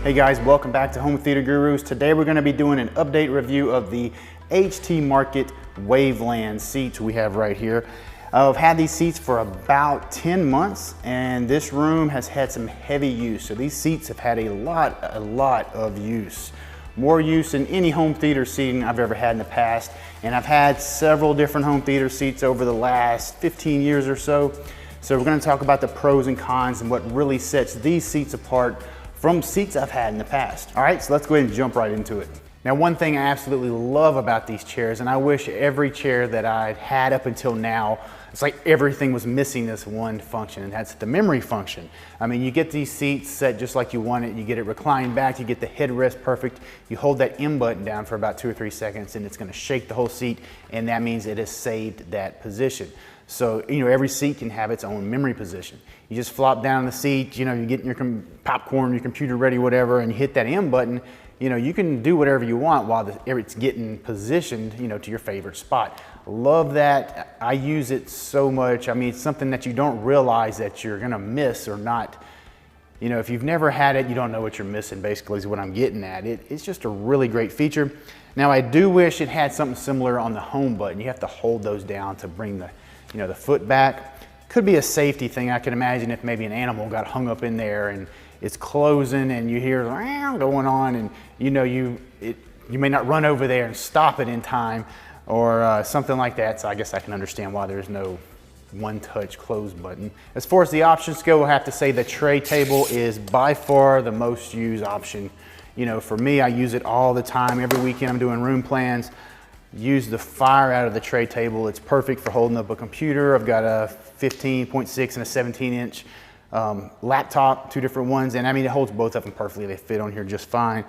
Hey guys, welcome back to Home Theater Gurus. Today we're going to be doing an update review of the HT Market Waveland seats we have right here. I've had these seats for about 10 months and this room has had some heavy use. So these seats have had a lot of use. More use than any home theater seating I've ever had in the past. And I've had several different home theater seats over the last 15 years or so. So we're going to talk about the pros and cons and what really sets these seats apart from seats I've had in the past. All right, so let's go ahead and jump right into it. Now, one thing I absolutely love about these chairs, and I wish every chair that I'd had up until now, it's like everything was missing this one function, and that's the memory function. I mean, you get these seats set just like you want it, you get it reclined back, you get the headrest perfect, you hold that M button down for about 2 or 3 seconds and it's gonna shake the whole seat, and that means it has saved that position. So, you know, every seat can have its own memory position. You just flop down the seat, you know, you're getting your popcorn, your computer ready, whatever, and you hit that M button, you know, you can do whatever you want while it's getting positioned, you know, to your favorite spot. Love that. I use it so much. I mean, it's something that you don't realize that you're gonna miss or not. You know, if you've never had it, you don't know what you're missing, basically, is what I'm getting at. It's just a really great feature. Now, I do wish it had something similar on the home button. You have to hold those down to bring the, you know, the foot back. Could be a safety thing. I can imagine if maybe an animal got hung up in there and it's closing and you hear going on, and you know you may not run over there and stop it in time or something like that. So I guess I can understand why there's no one-touch close button. As far as the options go, I have to say the tray table is by far the most used option. You know, for me, I use it all the time. Every weekend I'm doing room plans. Use the fire out of the tray table. It's perfect for holding up a computer. I've got a 15.6 and a 17-inch laptop, 2 different ones, and I mean, it holds both of them perfectly. They fit on here just fine.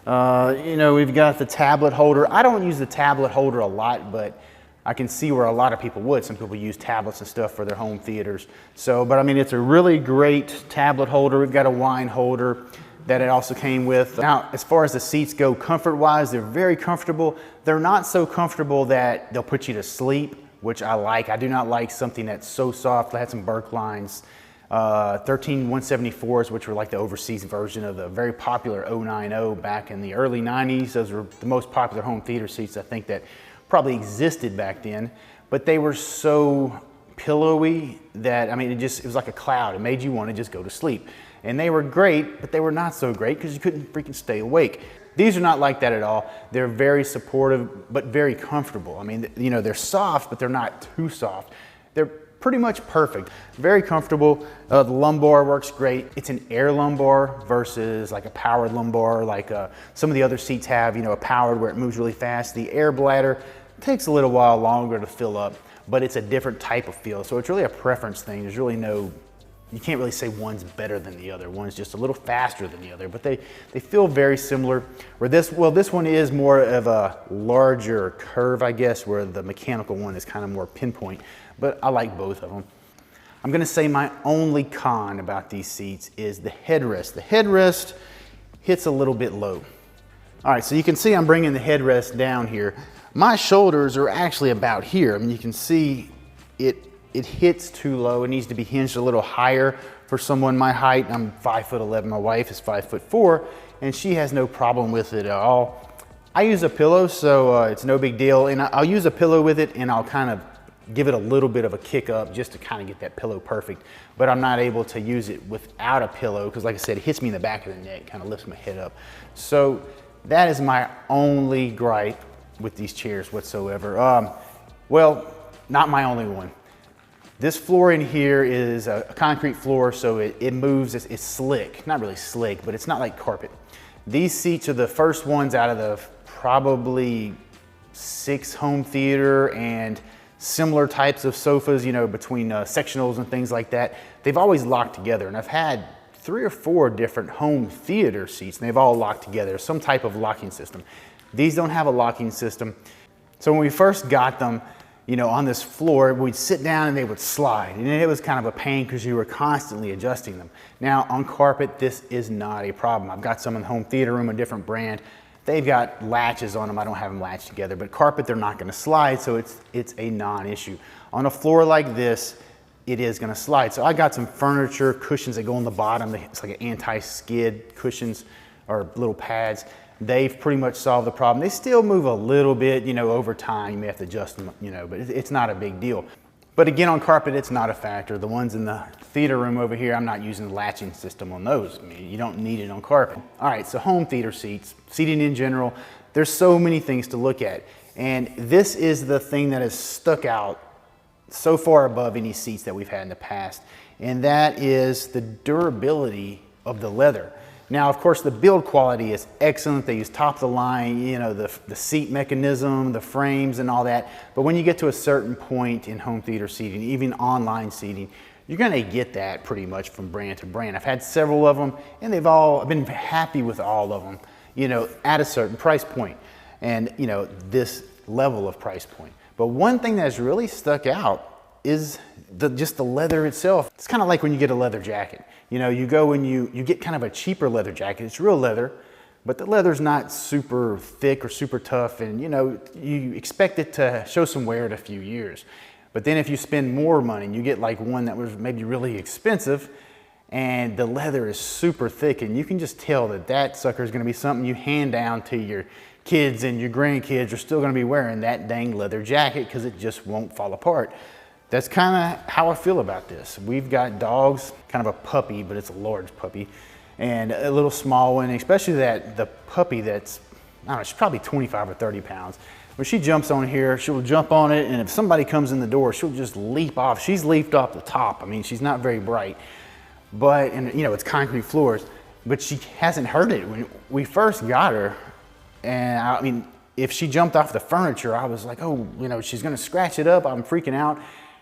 You know, we've got the tablet holder. I don't use the tablet holder a lot, but I can see where a lot of people would. Some people use tablets and stuff for their home theaters. So, but I mean, it's a really great tablet holder. We've got a wine holder that it also came with. Now, as far as the seats go, comfort-wise, they're very comfortable. They're not so comfortable that they'll put you to sleep, which I like. I do not like something that's so soft. I had some Burke lines, 13174s, which were like the overseas version of the very popular 090 back in the early 90s. Those were the most popular home theater seats I think that probably existed back then. But they were so pillowy that, I mean, it was like a cloud. It made you want to just go to sleep. And they were great, but they were not so great because you couldn't freaking stay awake. These are not like that at all. They're very supportive, but very comfortable. I mean, you know, they're soft, but they're not too soft. They're pretty much perfect. Very comfortable. The lumbar works great. It's an air lumbar versus like a powered lumbar, like some of the other seats have, you know, a powered where it moves really fast. The air bladder takes a little while longer to fill up, but it's a different type of feel. So it's really a preference thing. There's really no, you can't really say one's better than the other. One's just a little faster than the other, but they feel very similar. Where this one is more of a larger curve, I guess, where the mechanical one is kind of more pinpoint, but I like both of them. I'm gonna say my only con about these seats is the headrest. The headrest hits a little bit low. All right, so you can see I'm bringing the headrest down here. My shoulders are actually about here. I mean, you can see it hits too low. It needs to be hinged a little higher for someone my height. I'm 5'11". My wife is 5'4", and she has no problem with it at all. I use a pillow, so it's no big deal. And I'll use a pillow with it, and I'll kind of give it a little bit of a kick up just to kind of get that pillow perfect. But I'm not able to use it without a pillow because, like I said, it hits me in the back of the neck, kind of lifts my head up. So that is my only gripe with these chairs whatsoever. Well, not my only one. This floor in here is a concrete floor, so it moves, it's slick. Not really slick, but it's not like carpet. These seats are the first ones out of the probably 6 home theater and similar types of sofas, you know, between sectionals and things like that. They've always locked together, and I've had 3 or 4 different home theater seats, and they've all locked together, some type of locking system. These don't have a locking system. So when we first got them, you know, on this floor, we'd sit down and they would slide. And it was kind of a pain because you were constantly adjusting them. Now on carpet, this is not a problem. I've got some in the home theater room, a different brand. They've got latches on them. I don't have them latched together, but carpet, they're not gonna slide, so it's a non-issue. On a floor like this, it is gonna slide. So I got some furniture cushions that go on the bottom. It's like an anti-skid cushions. or little pads, they've pretty much solved the problem. They still move a little bit, you know, over time. You may have to adjust them, you know, but it's not a big deal. But again, on carpet, it's not a factor. The ones in the theater room over here, I'm not using the latching system on those. I mean, you don't need it on carpet. All right, so home theater seats, seating in general, there's so many things to look at. And this is the thing that has stuck out so far above any seats that we've had in the past. And that is the durability of the leather. Now, of course, the build quality is excellent. They use top of the line, you know, the seat mechanism, the frames and all that. But when you get to a certain point in home theater seating, even online seating, you're gonna get that pretty much from brand to brand. I've had several of them and I've been happy with all of them, you know, at a certain price point and, you know, this level of price point. But one thing that's really stuck out is just the leather itself. It's kind of like when you get a leather jacket. You know, you go and you get kind of a cheaper leather jacket. It's real leather, but the leather's not super thick or super tough, and you know, you expect it to show some wear in a few years. But then if you spend more money, you get like one that was maybe really expensive, and the leather is super thick, and you can just tell that that sucker is gonna be something you hand down to your kids, and your grandkids are still gonna be wearing that dang leather jacket because it just won't fall apart. That's kind of how I feel about this. We've got dogs, kind of a puppy, but it's a large puppy, and a little small one, especially the puppy that's, I don't know, she's probably 25 or 30 pounds. When she jumps on here, she'll jump on it, and if somebody comes in the door, she'll just leap off. She's leaped off the top. I mean, she's not very bright, but, and you know, it's concrete floors, but she hasn't hurt it. When we first got her, and I mean, if she jumped off the furniture, I was like, oh, you know, she's gonna scratch it up. I'm freaking out.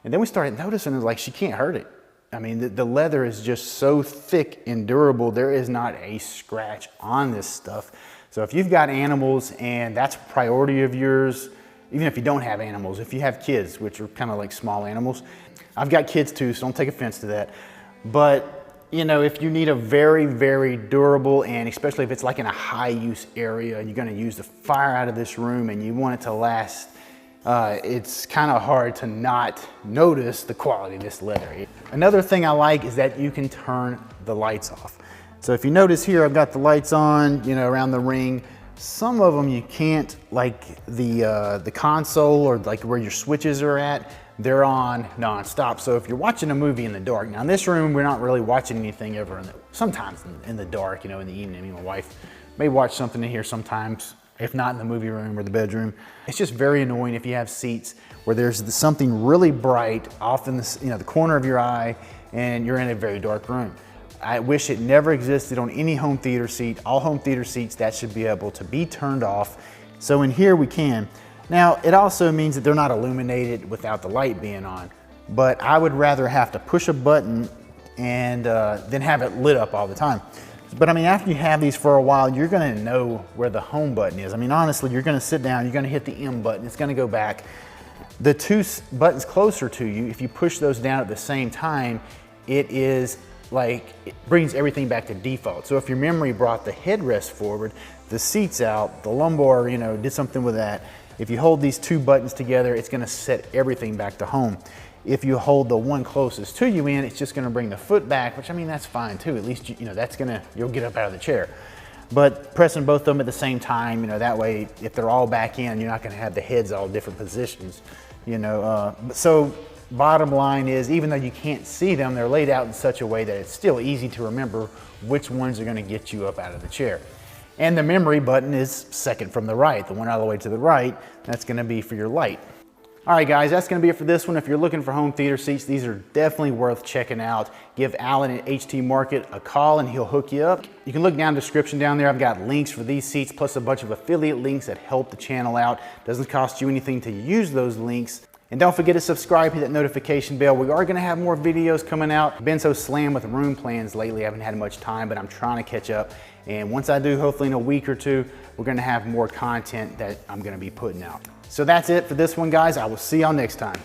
And then we started noticing it, like, she can't hurt it. I mean, the leather is just so thick and durable. There is not a scratch on this stuff. So if you've got animals and that's a priority of yours, even if you don't have animals, if you have kids, which are kind of like small animals, I've got kids too, so don't take offense to that. But you know, if you need a very, very durable, and especially if it's like in a high use area, you're gonna use the fire out of this room and you want it to last, it's kind of hard to not notice the quality of this leather. Another thing I like is that you can turn the lights off. So if you notice here, I've got the lights on, you know, around the ring. Some of them you can't, like the console or like where your switches are at, they're on non-stop. So if you're watching a movie in the dark, now in this room, we're not really watching anything ever, sometimes in the dark, you know, in the evening. I mean, my wife may watch something in here sometimes, if not in the movie room or the bedroom. It's just very annoying if you have seats where there's something really bright off in the, you know, the corner of your eye and you're in a very dark room. I wish it never existed on any home theater seat. All home theater seats, that should be able to be turned off. So in here we can. Now, it also means that they're not illuminated without the light being on, but I would rather have to push a button and then have it lit up all the time. But I mean, after you have these for a while, you're gonna know where the home button is. I mean, honestly, you're gonna sit down, you're gonna hit the M button, it's gonna go back. The two buttons closer to you, if you push those down at the same time, it is like, it brings everything back to default. So if your memory brought the headrest forward, the seats out, the lumbar, you know, did something with that, if you hold these two buttons together, it's gonna set everything back to home. If you hold the one closest to you in, it's just gonna bring the foot back, which I mean, that's fine too. At least, you know, that's gonna, you'll get up out of the chair. But pressing both of them at the same time, you know, that way, if they're all back in, you're not gonna have the heads all different positions, you know. So bottom line is, even though you can't see them, they're laid out in such a way that it's still easy to remember which ones are gonna get you up out of the chair. And the memory button is second from the right, the one all the way to the right, that's gonna be for your light. All right, guys, that's gonna be it for this one. If you're looking for home theater seats, these are definitely worth checking out. Give Alan at HT Market a call and he'll hook you up. You can look down the description down there. I've got links for these seats, plus a bunch of affiliate links that help the channel out. Doesn't cost you anything to use those links. And don't forget to subscribe, hit that notification bell. We are gonna have more videos coming out. I've been so slammed with room plans lately, I haven't had much time, but I'm trying to catch up. And once I do, hopefully in a week or two, we're gonna have more content that I'm gonna be putting out. So that's it for this one, guys. I will see y'all next time.